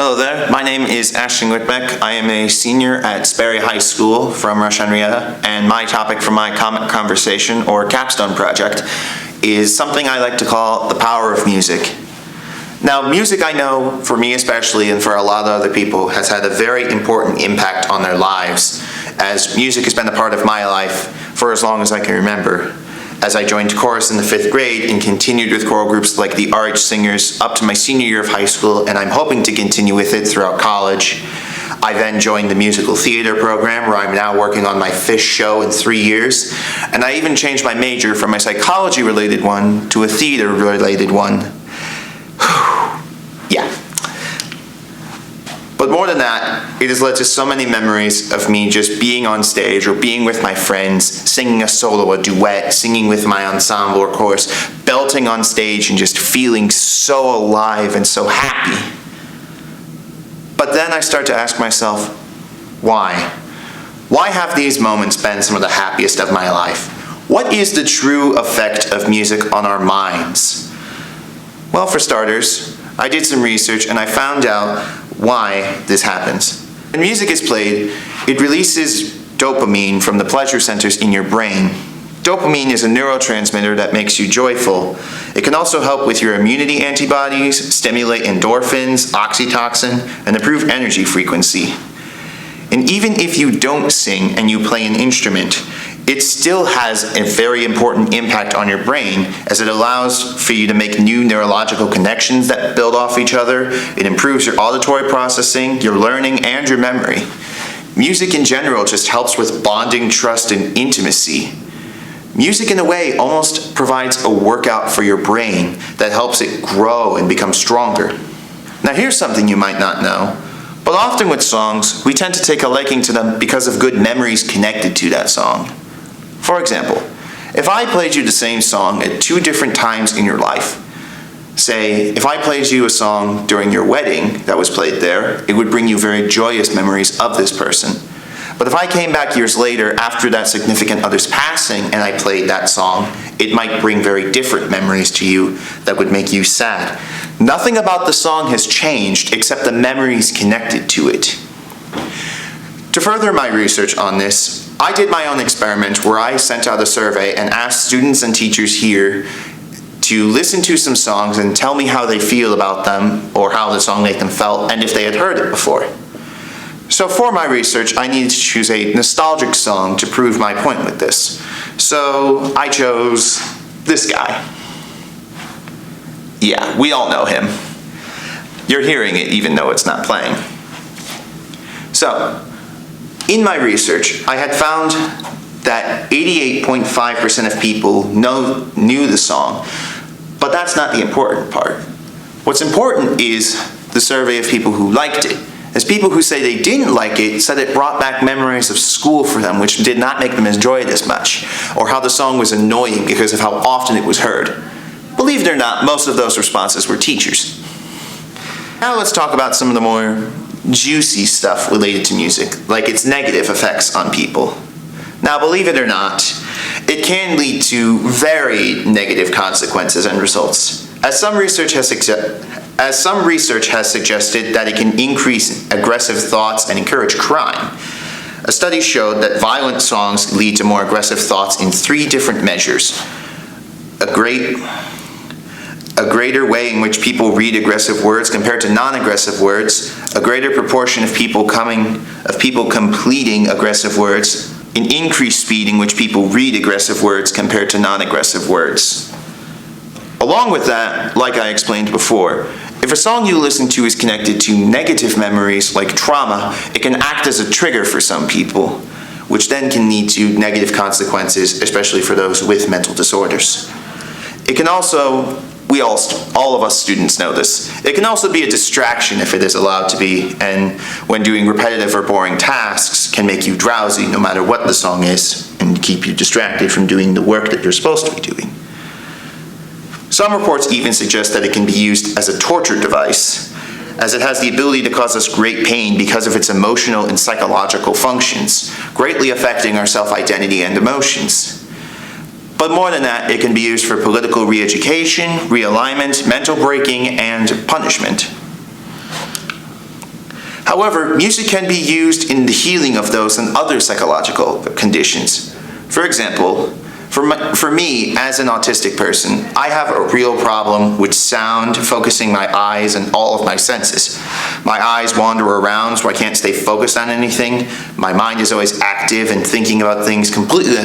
Hello there, my name is Ashton Whitbeck. I am a senior at Sperry High School from Rush Henrietta, and my topic for my comic conversation, or Capstone project, is something I like to call the power of music. Now, music, I know, for me especially, and for a lot of other people, has had a very important impact on their lives, as music has been a part of my life for as long as I can remember. As I joined chorus in the 5th grade and continued with choral groups like the RH Singers up to my senior year of high school, and I'm hoping to continue with it throughout college. I then joined the musical theater program, where I'm now working on my 5th show in 3 years, and I even changed my major from a psychology-related one to a theater-related one. Yeah. But more than that, it has led to so many memories of me just being on stage or being with my friends, singing a solo, a duet, singing with my ensemble or chorus, belting on stage and just feeling so alive and so happy. But then I start to ask myself, why? Why have these moments been some of the happiest of my life? What is the true effect of music on our minds? Well, for starters, I did some research and I found out why this happens. When music is played, it releases dopamine from the pleasure centers in your brain. Dopamine is a neurotransmitter that makes you joyful. It can also help with your immunity antibodies, stimulate endorphins, oxytocin, and improve energy frequency. And even if you don't sing and you play an instrument, it still has a very important impact on your brain, as it allows for you to make new neurological connections that build off each other. It improves your auditory processing, your learning, and your memory. Music in general just helps with bonding, trust, and intimacy. Music, in a way, almost provides a workout for your brain that helps it grow and become stronger. Now, here's something you might not know, but often with songs, we tend to take a liking to them because of good memories connected to that song. For example, if I played you the same song at 2 different times in your life, say, if I played you a song during your wedding that was played there, it would bring you very joyous memories of this person. But if I came back years later after that significant other's passing and I played that song, it might bring very different memories to you that would make you sad. Nothing about the song has changed except the memories connected to it. To further my research on this, I did my own experiment where I sent out a survey and asked students and teachers here to listen to some songs and tell me how they feel about them, or how the song made them felt, and if they had heard it before. So for my research, I needed to choose a nostalgic song to prove my point with this. So I chose this guy. Yeah, we all know him. You're hearing it even though it's not playing. So, in my research, I had found that 88.5% of people knew the song, but that's not the important part. What's important is the survey of people who liked it, as people who say they didn't like it said it brought back memories of school for them, which did not make them enjoy it as much, or how the song was annoying because of how often it was heard. Believe it or not, most of those responses were teachers. Now let's talk about some of the more juicy stuff related to music, like its negative effects on people. Now, believe it or not, it can lead to very negative consequences and results, as some research has suggested that it can increase aggressive thoughts and encourage crime. A study showed that violent songs lead to more aggressive thoughts in 3 different measures. A greater way in which people read aggressive words compared to non-aggressive words, a greater proportion of people completing aggressive words, an increased speed in which people read aggressive words compared to non-aggressive words. Along with that, like I explained before, if a song you listen to is connected to negative memories like trauma, it can act as a trigger for some people, which then can lead to negative consequences, especially for those with mental disorders. It can also, all of us students know this, it can also be a distraction if it is allowed to be, and when doing repetitive or boring tasks can make you drowsy no matter what the song is, and keep you distracted from doing the work that you're supposed to be doing. Some reports even suggest that it can be used as a torture device, as it has the ability to cause us great pain because of its emotional and psychological functions, greatly affecting our self-identity and emotions. But more than that, it can be used for political re-education, realignment, mental breaking, and punishment. However, music can be used in the healing of those and other psychological conditions. For example, for me, as an autistic person, I have a real problem with sound, focusing my eyes and all of my senses. My eyes wander around, so I can't stay focused on anything. My mind is always active and thinking about things completely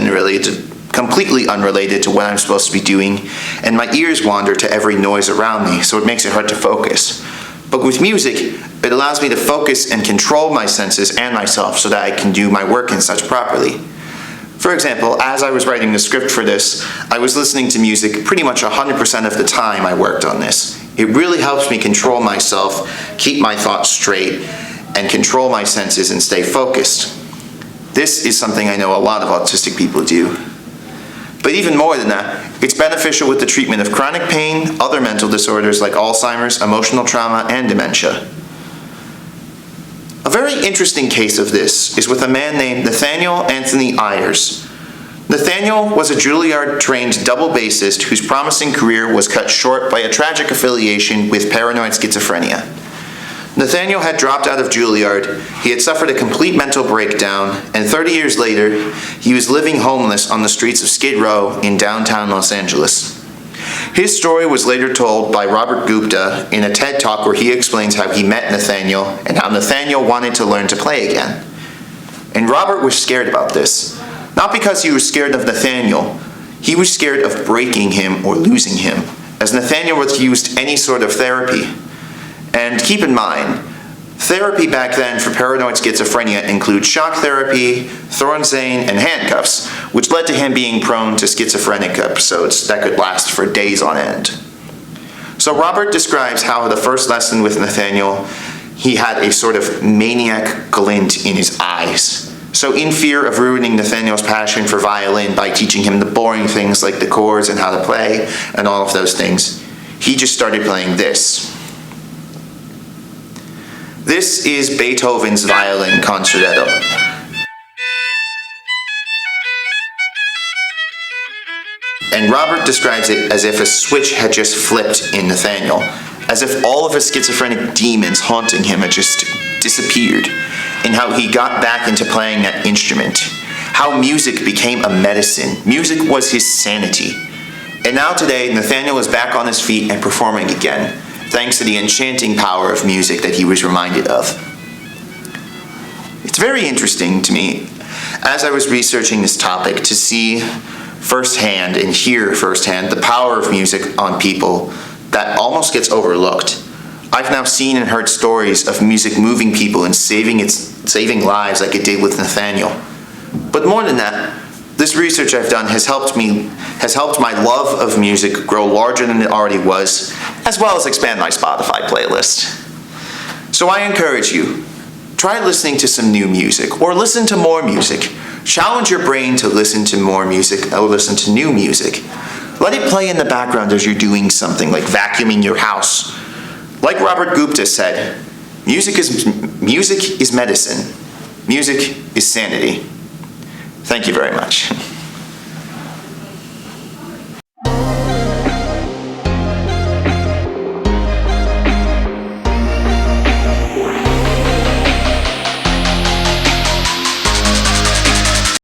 unrelated to what I'm supposed to be doing, and my ears wander to every noise around me, so it makes it hard to focus. But with music, it allows me to focus and control my senses and myself so that I can do my work and such properly. For example, as I was writing the script for this, I was listening to music pretty much 100% of the time I worked on this. It really helps me control myself, keep my thoughts straight, and control my senses and stay focused. This is something I know a lot of autistic people do. But even more than that, it's beneficial with the treatment of chronic pain, other mental disorders like Alzheimer's, emotional trauma, and dementia. A very interesting case of this is with a man named Nathaniel Anthony Ayers. Nathaniel was a Juilliard-trained double bassist whose promising career was cut short by a tragic affiliation with paranoid schizophrenia. Nathaniel had dropped out of Juilliard, he had suffered a complete mental breakdown, and 30 years later, he was living homeless on the streets of Skid Row in downtown Los Angeles. His story was later told by Robert Gupta in a TED Talk where he explains how he met Nathaniel and how Nathaniel wanted to learn to play again. And Robert was scared about this. Not because he was scared of Nathaniel, he was scared of breaking him or losing him, as Nathaniel refused any sort of therapy. And keep in mind, therapy back then for paranoid schizophrenia includes shock therapy, Thorazine, and handcuffs, which led to him being prone to schizophrenic episodes that could last for days on end. So Robert describes how the first lesson with Nathaniel, he had a sort of maniac glint in his eyes. So in fear of ruining Nathaniel's passion for violin by teaching him the boring things like the chords and how to play and all of those things, he just started playing this. This is Beethoven's Violin Concerto. And Robert describes it as if a switch had just flipped in Nathaniel, as if all of his schizophrenic demons haunting him had just disappeared, and how he got back into playing that instrument, how music became a medicine. Music was his sanity. And now today, Nathaniel is back on his feet and performing again, thanks to the enchanting power of music that he was reminded of. It's very interesting to me, as I was researching this topic, to see firsthand and hear firsthand the power of music on people that almost gets overlooked. I've now seen and heard stories of music moving people and saving lives like it did with Nathaniel. But more than that, this research I've done has helped my love of music grow larger than it already was, as well as expand my Spotify playlist. So I encourage you, try listening to some new music, or listen to more music. Challenge your brain to listen to more music, or listen to new music. Let it play in the background as you're doing something, like vacuuming your house. Like Robert Gupta said, music is medicine. Music is sanity. Thank you very much.